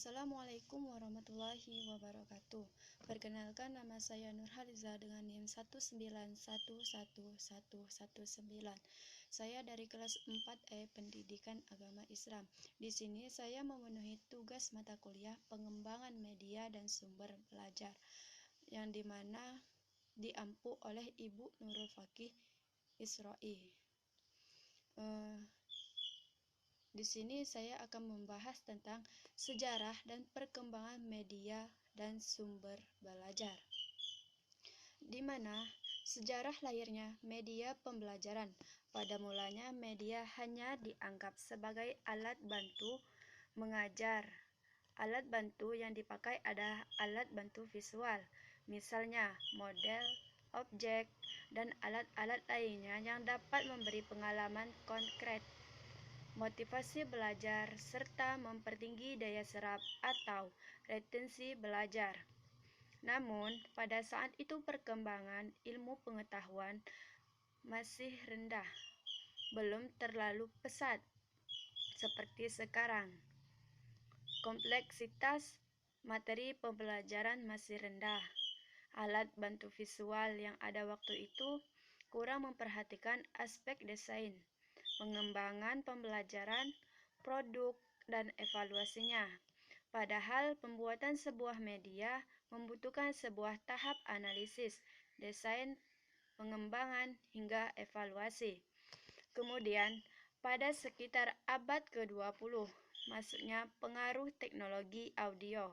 Assalamualaikum warahmatullahi wabarakatuh. Perkenalkan, nama saya Nurhaliza dengan NIM 1911119. Saya dari kelas 4E Pendidikan Agama Islam. Di sini saya memenuhi tugas mata kuliah Pengembangan Media dan Sumber Belajar, yang dimana diampu oleh Ibu Nurul Fakih Isra'i. Di sini saya akan membahas tentang sejarah dan perkembangan media dan sumber belajar. Di mana sejarah lahirnya media pembelajaran. Pada mulanya media hanya dianggap sebagai alat bantu mengajar. Alat bantu yang dipakai adalah alat bantu visual, misalnya model, objek, dan alat-alat lainnya yang dapat memberi pengalaman konkret, motivasi belajar, serta mempertinggi daya serap atau retensi belajar. Namun, pada saat itu perkembangan ilmu pengetahuan masih rendah, belum terlalu pesat seperti sekarang. Kompleksitas materi pembelajaran masih rendah. Alat bantu visual yang ada waktu itu kurang memperhatikan aspek desain, pengembangan pembelajaran, produk, dan evaluasinya. Padahal pembuatan sebuah media membutuhkan sebuah tahap analisis, desain, pengembangan, hingga evaluasi. Kemudian, pada sekitar abad ke-20, masuknya pengaruh teknologi audio,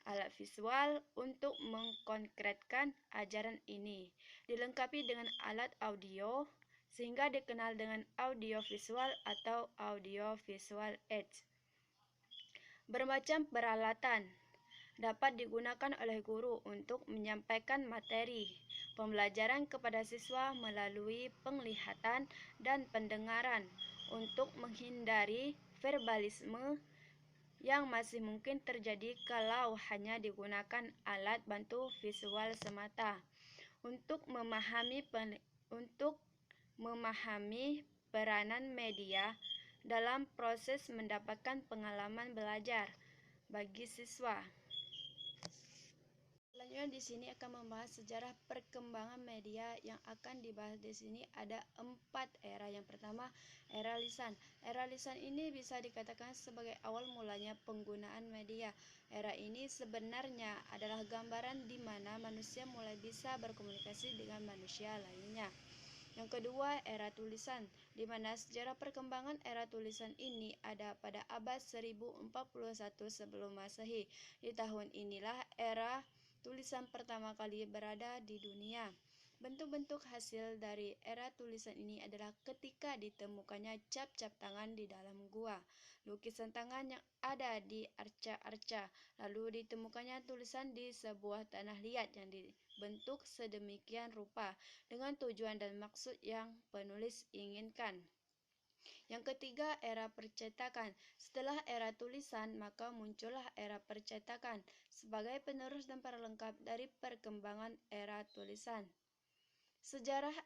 alat visual untuk mengkonkretkan ajaran ini, dilengkapi dengan alat audio, sehingga dikenal dengan audiovisual atau audiovisual aids. Bermacam peralatan dapat digunakan oleh guru untuk menyampaikan materi pembelajaran kepada siswa melalui penglihatan dan pendengaran untuk menghindari verbalisme yang masih mungkin terjadi kalau hanya digunakan alat bantu visual semata. Untuk memahami peranan media dalam proses mendapatkan pengalaman belajar bagi siswa. Selanjutnya di sini akan membahas sejarah perkembangan media. Yang akan dibahas di sini ada 4 era. Yang pertama, era lisan. Era lisan ini bisa dikatakan sebagai awal mulanya penggunaan media. Era ini sebenarnya adalah gambaran di mana manusia mulai bisa berkomunikasi dengan manusia lainnya. Yang kedua, era tulisan, di mana sejarah perkembangan era tulisan ini ada pada abad 1041 sebelum Masehi. Di tahun inilah era tulisan pertama kali berada di dunia. Bentuk-bentuk hasil dari era tulisan ini adalah ketika ditemukannya cap-cap tangan di dalam gua, lukisan tangan yang ada di arca-arca, lalu ditemukannya tulisan di sebuah tanah liat yang dibentuk sedemikian rupa dengan tujuan dan maksud yang penulis inginkan. Yang ketiga, era percetakan. Setelah era tulisan, maka muncullah era percetakan sebagai penerus dan pelengkap dari perkembangan era tulisan. Sejarah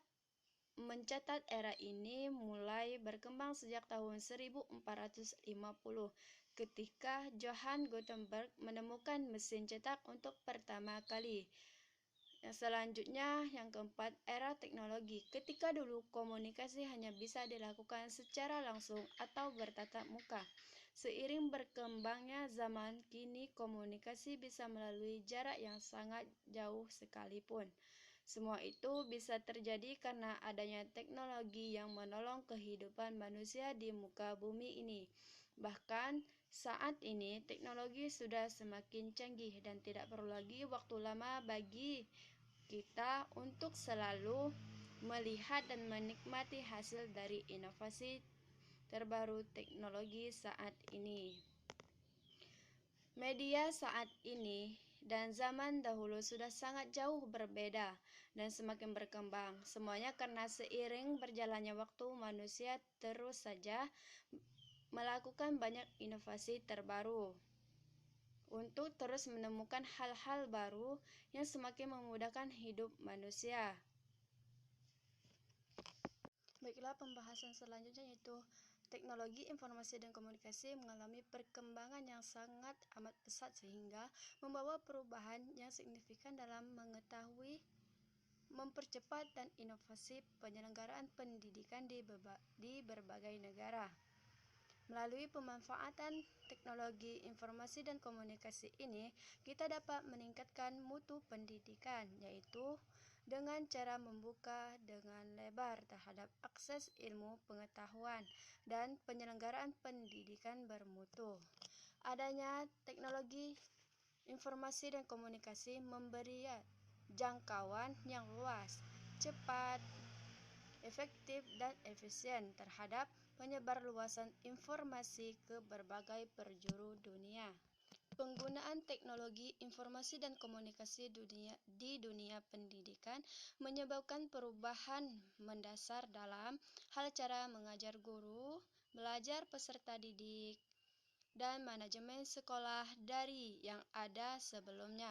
mencatat era ini mulai berkembang sejak tahun 1450 ketika Johann Gutenberg menemukan mesin cetak untuk pertama kali. Yang selanjutnya, yang keempat, era teknologi. Ketika dulu komunikasi hanya bisa dilakukan secara langsung atau bertatap muka. Seiring berkembangnya zaman, kini komunikasi bisa melalui jarak yang sangat jauh sekalipun. Semua itu bisa terjadi karena adanya teknologi yang menolong kehidupan manusia di muka bumi ini. Bahkan saat ini teknologi sudah semakin canggih dan tidak perlu lagi waktu lama bagi kita untuk selalu melihat dan menikmati hasil dari inovasi terbaru teknologi saat ini. Media saat ini dan zaman dahulu sudah sangat jauh berbeda dan semakin berkembang. Semuanya karena seiring berjalannya waktu, manusia terus saja melakukan banyak inovasi terbaru untuk terus menemukan hal-hal baru yang semakin memudahkan hidup manusia. Baiklah, pembahasan selanjutnya yaitu Teknologi informasi dan komunikasi mengalami perkembangan yang sangat amat pesat sehingga membawa perubahan yang signifikan dalam mengetahui, mempercepat dan inovasi penyelenggaraan pendidikan di berbagai negara. Melalui pemanfaatan teknologi informasi dan komunikasi ini, kita dapat meningkatkan mutu pendidikan, yaitu dengan cara membuka dengan lebar terhadap akses ilmu pengetahuan dan penyelenggaraan pendidikan bermutu. Adanya teknologi informasi dan komunikasi memberi jangkauan yang luas, cepat, efektif, dan efisien terhadap penyebarluasan informasi ke berbagai penjuru dunia. Penggunaan teknologi informasi dan komunikasi di dunia pendidikan menyebabkan perubahan mendasar dalam hal cara mengajar guru, belajar peserta didik, dan manajemen sekolah dari yang ada sebelumnya.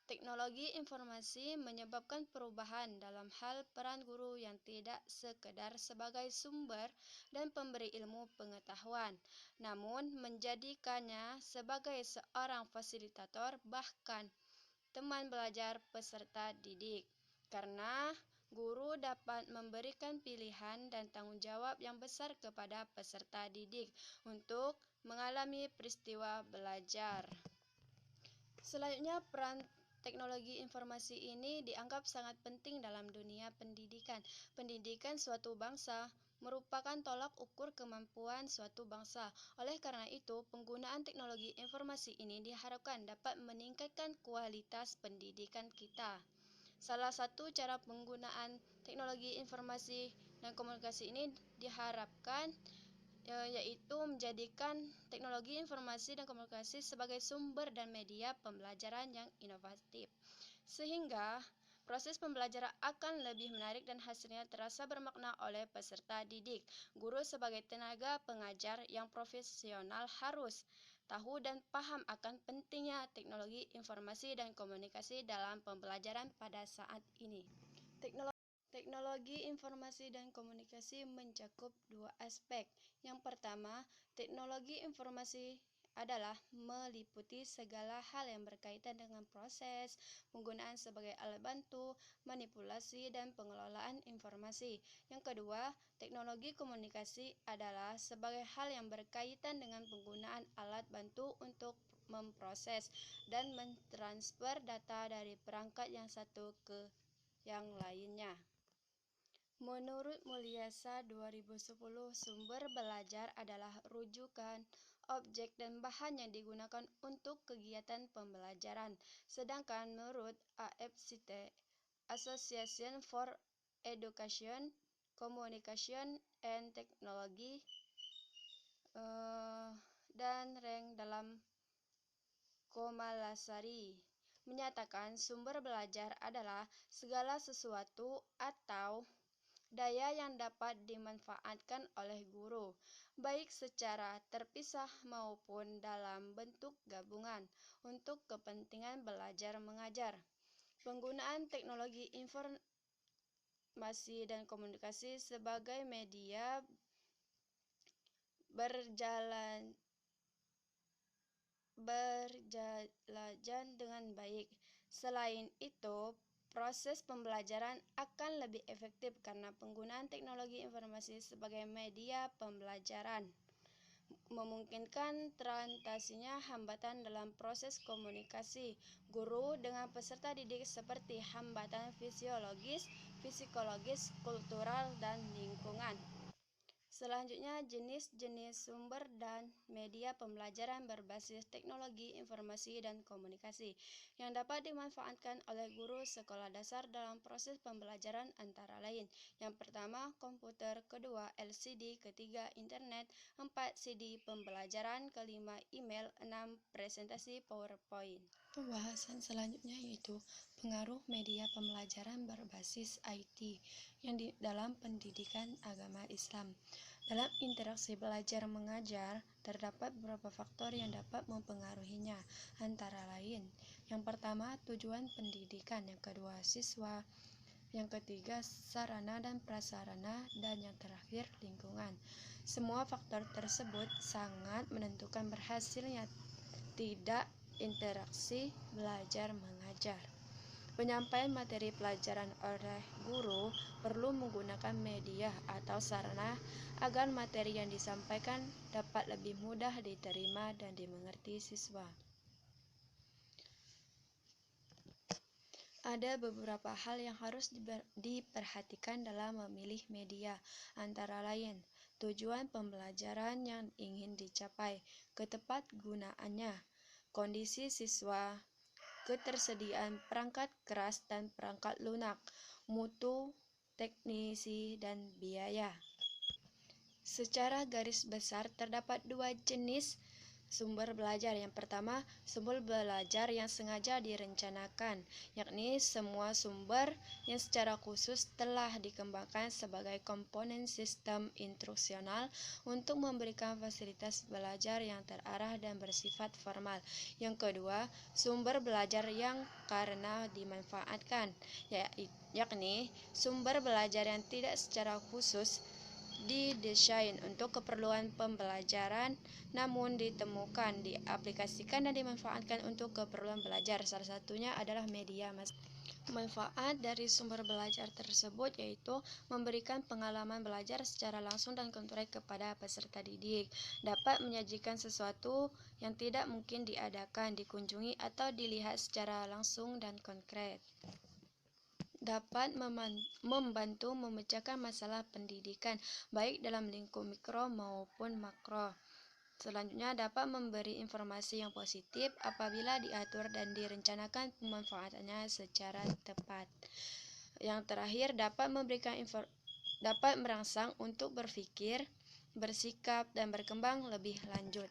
Teknologi informasi menyebabkan perubahan dalam hal peran guru yang tidak sekedar sebagai sumber dan pemberi ilmu pengetahuan, namun menjadikannya sebagai seorang fasilitator bahkan teman belajar peserta didik. Karena guru dapat memberikan pilihan dan tanggung jawab yang besar kepada peserta didik untuk mengalami peristiwa belajar. Selanjutnya, peran teknologi informasi ini dianggap sangat penting dalam dunia pendidikan. Pendidikan suatu bangsa merupakan tolak ukur kemampuan suatu bangsa. Oleh karena itu, penggunaan teknologi informasi ini diharapkan dapat meningkatkan kualitas pendidikan kita. Salah satu cara penggunaan teknologi informasi dan komunikasi ini diharapkan yaitu menjadikan teknologi informasi dan komunikasi sebagai sumber dan media pembelajaran yang inovatif, sehingga proses pembelajaran akan lebih menarik dan hasilnya terasa bermakna oleh peserta didik. Guru sebagai tenaga pengajar yang profesional harus tahu dan paham akan pentingnya teknologi informasi dan komunikasi dalam pembelajaran pada saat ini. Teknologi informasi dan komunikasi mencakup dua aspek. Yang pertama, teknologi informasi adalah meliputi segala hal yang berkaitan dengan proses, penggunaan sebagai alat bantu, manipulasi, dan pengelolaan informasi. Yang kedua, teknologi komunikasi adalah sebagai hal yang berkaitan dengan penggunaan alat bantu untuk memproses dan mentransfer data dari perangkat yang satu ke yang lainnya. Menurut Mulyasa 2010, sumber belajar adalah rujukan, objek, dan bahan yang digunakan untuk kegiatan pembelajaran. Sedangkan menurut AFCT, Association for Education, Communication, and Technology, dan Reng dalam Komalasari menyatakan sumber belajar adalah segala sesuatu atau daya yang dapat dimanfaatkan oleh guru, baik secara terpisah maupun dalam bentuk gabungan, untuk kepentingan belajar mengajar. Penggunaan teknologi informasi dan komunikasi sebagai media berjalan dengan baik. Selain itu, proses pembelajaran akan lebih efektif karena penggunaan teknologi informasi sebagai media pembelajaran memungkinkan teratasinya hambatan dalam proses komunikasi guru dengan peserta didik seperti hambatan fisiologis, psikologis, kultural, dan lingkungan. Selanjutnya, jenis-jenis sumber dan media pembelajaran berbasis teknologi informasi dan komunikasi yang dapat dimanfaatkan oleh guru sekolah dasar dalam proses pembelajaran antara lain. Yang pertama, komputer, kedua, LCD, ketiga, internet, 4, CD pembelajaran, kelima, email, 6, presentasi PowerPoint. Pembahasan selanjutnya yaitu pengaruh media pembelajaran berbasis IT yang dalam pendidikan agama Islam. Dalam interaksi belajar mengajar, terdapat beberapa faktor yang dapat mempengaruhinya, antara lain: yang pertama, tujuan pendidikan; yang kedua, siswa; Yang ketiga, sarana dan prasarana, dan yang terakhir, lingkungan. Semua faktor tersebut sangat menentukan berhasilnya tidak interaksi belajar mengajar. Penyampaian materi pelajaran oleh guru perlu menggunakan media atau sarana agar materi yang disampaikan dapat lebih mudah diterima dan dimengerti siswa. Ada beberapa hal yang harus diperhatikan dalam memilih media, antara lain tujuan pembelajaran yang ingin dicapai, ketepat gunaannya, kondisi siswa, ketersediaan perangkat keras dan perangkat lunak, mutu, teknisi, dan biaya. Secara garis besar terdapat dua jenis sumber belajar. Yang pertama, sumber belajar yang sengaja direncanakan, yakni semua sumber yang secara khusus telah dikembangkan sebagai komponen sistem instruksional untuk memberikan fasilitas belajar yang terarah dan bersifat formal. Yang kedua, sumber belajar yang karena dimanfaatkan, yakni sumber belajar yang tidak secara khusus didesain untuk keperluan pembelajaran, namun ditemukan, diaplikasikan, dan dimanfaatkan untuk keperluan belajar. Salah satunya adalah media. Manfaat dari sumber belajar tersebut yaitu memberikan pengalaman belajar secara langsung dan konkret kepada peserta didik, dapat menyajikan sesuatu yang tidak mungkin diadakan, dikunjungi, atau dilihat secara langsung dan konkret, dapat membantu memecahkan masalah pendidikan, baik dalam lingkup mikro maupun makro. Selanjutnya, dapat memberi informasi yang positif apabila diatur dan direncanakan pemanfaatannya secara tepat. Yang terakhir, dapat merangsang untuk berpikir, bersikap, dan berkembang lebih lanjut.